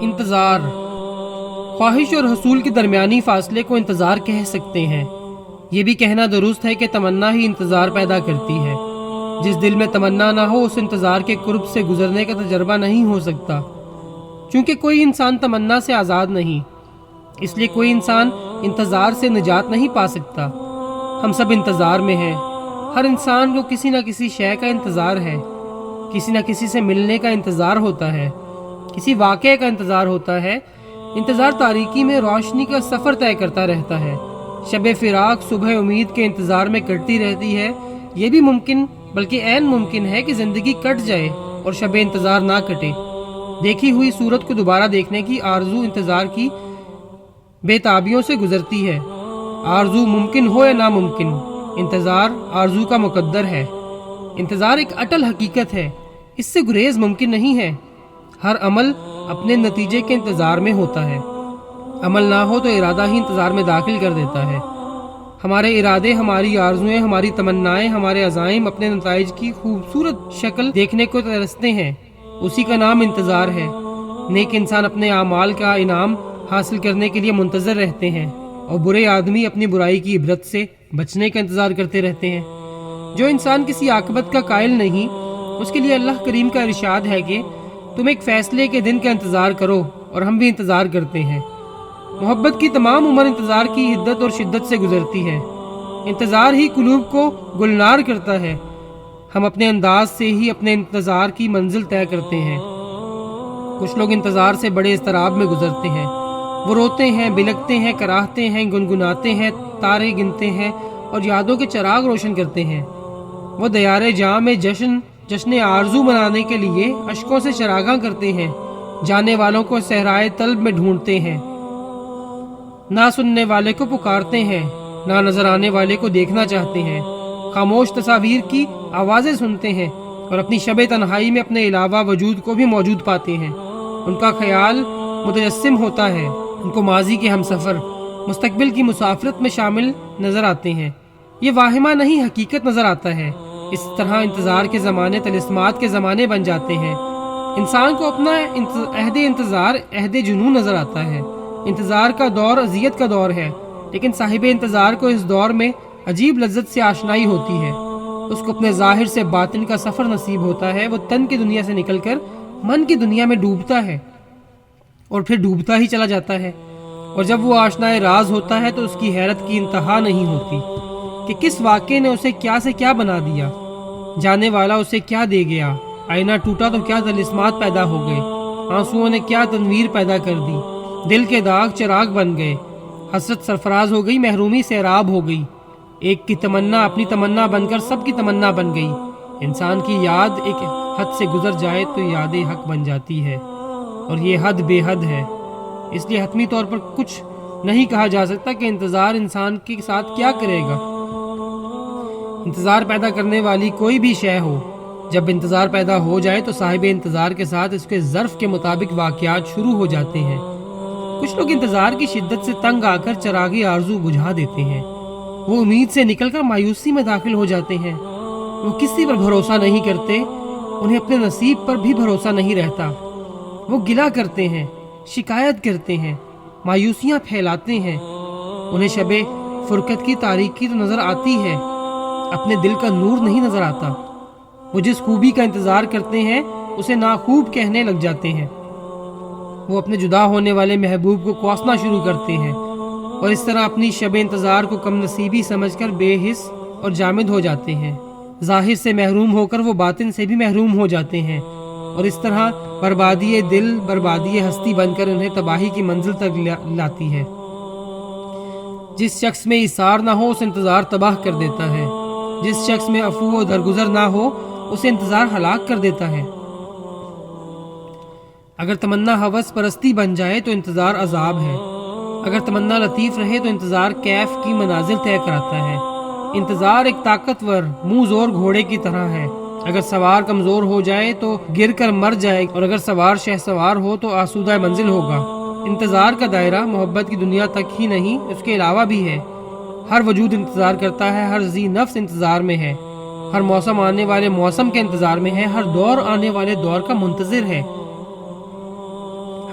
انتظار، خواہش اور حصول کے درمیانی فاصلے کو انتظار کہہ سکتے ہیں۔ یہ بھی کہنا درست ہے کہ تمنا ہی انتظار پیدا کرتی ہے۔ جس دل میں تمنا نہ ہو اس انتظار کے قرب سے گزرنے کا تجربہ نہیں ہو سکتا۔ چونکہ کوئی انسان تمنا سے آزاد نہیں، اس لیے کوئی انسان انتظار سے نجات نہیں پا سکتا۔ ہم سب انتظار میں ہیں۔ ہر انسان کو کسی نہ کسی شے کا انتظار ہے، کسی نہ کسی سے ملنے کا انتظار ہوتا ہے، کسی واقعے کا انتظار ہوتا ہے۔ انتظار تاریکی میں روشنی کا سفر طے کرتا رہتا ہے۔ شب فراق صبح امید کے انتظار میں کٹتی رہتی ہے۔ یہ بھی ممکن بلکہ عین ممکن ہے کہ زندگی کٹ جائے اور شب انتظار نہ کٹے۔ دیکھی ہوئی صورت کو دوبارہ دیکھنے کی آرزو انتظار کی بے تابیوں سے گزرتی ہے۔ آرزو ممکن ہو یا ناممکن، انتظار آرزو کا مقدر ہے۔ انتظار ایک اٹل حقیقت ہے، اس سے گریز ممکن نہیں ہے۔ ہر عمل اپنے نتیجے کے انتظار میں ہوتا ہے۔ عمل نہ ہو تو ارادہ ہی انتظار میں داخل کر دیتا ہے۔ ہمارے ارادے، ہماری آرزویں، ہماری تمنائیں، ہمارے عزائم اپنے نتائج کی خوبصورت شکل دیکھنے کو ترستے ہیں، اسی کا نام انتظار ہے۔ نیک انسان اپنے اعمال کا انعام حاصل کرنے کے لیے منتظر رہتے ہیں، اور برے آدمی اپنی برائی کی عبرت سے بچنے کا انتظار کرتے رہتے ہیں۔ جو انسان کسی عاقبت کا قائل نہیں، اس کے لیے اللہ کریم کا ارشاد ہے کہ تم ایک فیصلے کے دن کا انتظار کرو، اور ہم بھی انتظار کرتے ہیں۔ محبت کی تمام عمر انتظار کی حدت اور شدت سے گزرتی ہے۔ انتظار ہی قلوب کو گلنار کرتا ہے۔ ہم اپنے انداز سے ہی اپنے انتظار کی منزل طے کرتے ہیں۔ کچھ لوگ انتظار سے بڑے اضطراب میں گزرتے ہیں۔ وہ روتے ہیں، بلکتے ہیں، کراہتے ہیں، گنگناتے ہیں، تارے گنتے ہیں اور یادوں کے چراغ روشن کرتے ہیں۔ وہ دیار جاں میں جشن آرزو منانے کے لیے اشکوں سے چراغاں کرتے ہیں، جانے والوں کو صحرائے طلب میں ڈھونڈتے ہیں، نہ سننے والے کو پکارتے ہیں، نہ نظر آنے والے کو دیکھنا چاہتے ہیں، خاموش تصاویر کی آوازیں سنتے ہیں اور اپنی شب تنہائی میں اپنے علاوہ وجود کو بھی موجود پاتے ہیں۔ ان کا خیال متجسم ہوتا ہے، ان کو ماضی کے ہمسفر، مستقبل کی مسافرت میں شامل نظر آتے ہیں۔ یہ واہمہ نہیں، حقیقت نظر آتا ہے۔ اس طرح انتظار کے زمانے طلسمات کے زمانے بن جاتے ہیں۔ انسان کو اپنا عہد انتظار عہد جنون نظر آتا ہے۔ انتظار کا دور اذیت کا دور ہے، لیکن صاحب انتظار کو اس دور میں عجیب لذت سے آشنائی ہوتی ہے۔ اس کو اپنے ظاہر سے باطن کا سفر نصیب ہوتا ہے۔ وہ تن کی دنیا سے نکل کر من کی دنیا میں ڈوبتا ہے اور پھر ڈوبتا ہی چلا جاتا ہے۔ اور جب وہ آشنائے راز ہوتا ہے تو اس کی حیرت کی انتہا نہیں ہوتی کہ کس واقعے نے اسے کیا سے کیا بنا دیا، جانے والا اسے کیا دے گیا۔ آئینہ ٹوٹا تو کیا طلسمات پیدا ہو گئے، آنسوؤں نے کیا تنویر پیدا کر دی، دل کے داغ چراغ بن گئے، حسرت سرفراز ہو گئی، محرومی سیراب ہو گئی، ایک کی تمنا اپنی تمنا بن کر سب کی تمنا بن گئی۔ انسان کی یاد ایک حد سے گزر جائے تو یاد حق بن جاتی ہے، اور یہ حد بے حد ہے۔ اس لیے حتمی طور پر کچھ نہیں کہا جا سکتا کہ انتظار انسان کے ساتھ کیا کرے گا۔ انتظار پیدا کرنے والی کوئی بھی شے ہو، جب انتظار پیدا ہو جائے تو صاحب انتظار کے ساتھ اس کے ظرف کے مطابق واقعات شروع ہو جاتے ہیں۔ کچھ لوگ انتظار کی شدت سے تنگ آ کر چراغی آرزو بجھا دیتے ہیں۔ وہ امید سے نکل کر مایوسی میں داخل ہو جاتے ہیں۔ وہ کسی پر بھروسہ نہیں کرتے، انہیں اپنے نصیب پر بھی بھروسہ نہیں رہتا۔ وہ گلہ کرتے ہیں، شکایت کرتے ہیں، مایوسیاں پھیلاتے ہیں۔ انہیں شب فرقت کی تاریکی تو نظر آتی ہے، اپنے دل کا نور نہیں نظر آتا۔ وہ جس خوبی کا انتظار کرتے ہیں اسے ناخوب کہنے لگ جاتے ہیں۔ وہ اپنے جدا ہونے والے محبوب کو کوسنا شروع کرتے ہیں، اور اس طرح اپنی شب انتظار کو کم نصیبی سمجھ کر بے حس اور جامد ہو جاتے ہیں۔ ظاہر سے محروم ہو کر وہ باطن سے بھی محروم ہو جاتے ہیں، اور اس طرح بربادی دل بربادی ہستی بن کر انہیں تباہی کی منزل تک لاتی ہے۔ جس شخص میں ایثار نہ ہو اسے انتظار تباہ کر دیتا ہے، جس شخص میں عفو و درگزر نہ ہو اسے انتظار ہلاک کر دیتا ہے۔ اگر تمنا ہوس پرستی بن جائے تو انتظار عذاب ہے، اگر تمنا لطیف رہے تو انتظار کیف کی منازل طے کراتا ہے۔ انتظار ایک طاقتور منہ زور گھوڑے کی طرح ہے، اگر سوار کمزور ہو جائے تو گر کر مر جائے، اور اگر سوار شہ سوار ہو تو آسودہ منزل ہوگا۔ انتظار کا دائرہ محبت کی دنیا تک ہی نہیں، اس کے علاوہ بھی ہے۔ ہر وجود انتظار کرتا ہے، ہر ذی نفس انتظار میں ہے، ہر موسم آنے والے موسم کے انتظار میں ہے، ہر دور آنے والے دور کا منتظر ہے۔